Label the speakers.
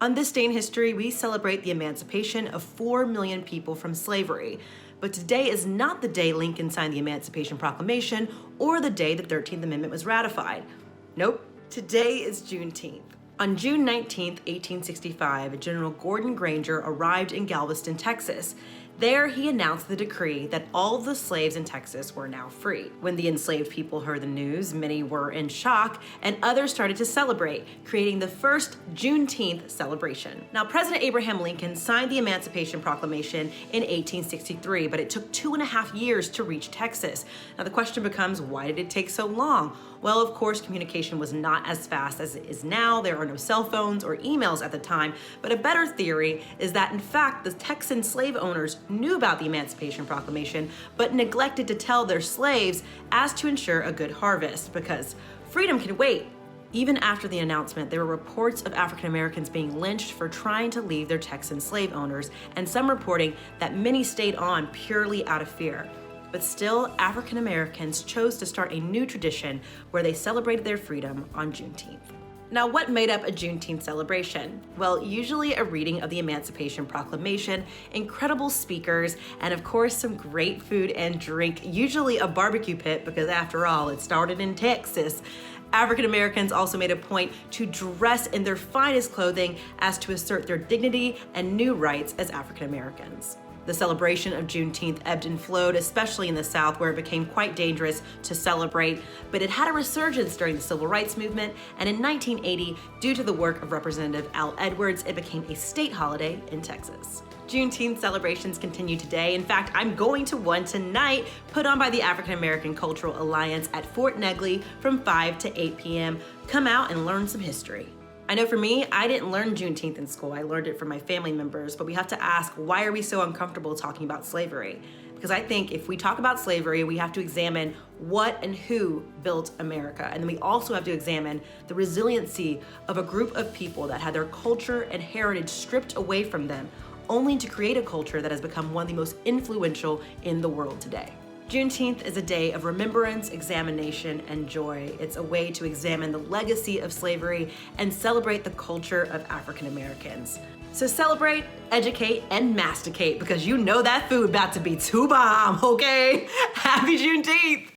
Speaker 1: On this day in history, we celebrate the emancipation of 4 million people from slavery. But today is not the day Lincoln signed the Emancipation Proclamation or the day the 13th Amendment was ratified. Nope, today is Juneteenth. On June 19, 1865, General Gordon Granger arrived in Galveston, Texas. There, he announced the decree that all of the slaves in Texas were now free. When the enslaved people heard the news, many were in shock, and others started to celebrate, creating the first Juneteenth celebration. Now, President Abraham Lincoln signed the Emancipation Proclamation in 1863, but it took 2.5 years to reach Texas. Now, the question becomes, why did it take so long? Well, of course, communication was not as fast as it is now. There are no cell phones or emails at the time, but a better theory is that, in fact, the Texan slave owners knew about the Emancipation Proclamation, but neglected to tell their slaves as to ensure a good harvest, because freedom can wait. Even after the announcement, there were reports of African Americans being lynched for trying to leave their Texan slave owners, and some reporting that many stayed on purely out of fear. But still, African Americans chose to start a new tradition where they celebrated their freedom on Juneteenth. Now, what made up a Juneteenth celebration? Well, usually a reading of the Emancipation Proclamation, incredible speakers, and of course some great food and drink, usually a barbecue pit, because after all, it started in Texas. African Americans also made a point to dress in their finest clothing as to assert their dignity and new rights as African Americans. The celebration of Juneteenth ebbed and flowed, especially in the South, where it became quite dangerous to celebrate, but it had a resurgence during the Civil Rights Movement, and in 1980, due to the work of Representative Al Edwards, it became a state holiday in Texas. Juneteenth celebrations continue today. In fact, I'm going to one tonight, put on by the African American Cultural Alliance at Fort Negley from 5 to 8 p.m. Come out and learn some history. I know for me, I didn't learn Juneteenth in school. I learned it from my family members, but we have to ask, why are we so uncomfortable talking about slavery? Because I think if we talk about slavery, we have to examine what and who built America. And then we also have to examine the resiliency of a group of people that had their culture and heritage stripped away from them, only to create a culture that has become one of the most influential in the world today. Juneteenth is a day of remembrance, examination, and joy. It's a way to examine the legacy of slavery and celebrate the culture of African Americans. So celebrate, educate, and masticate, because you know that food about to be too bomb, okay? Happy Juneteenth!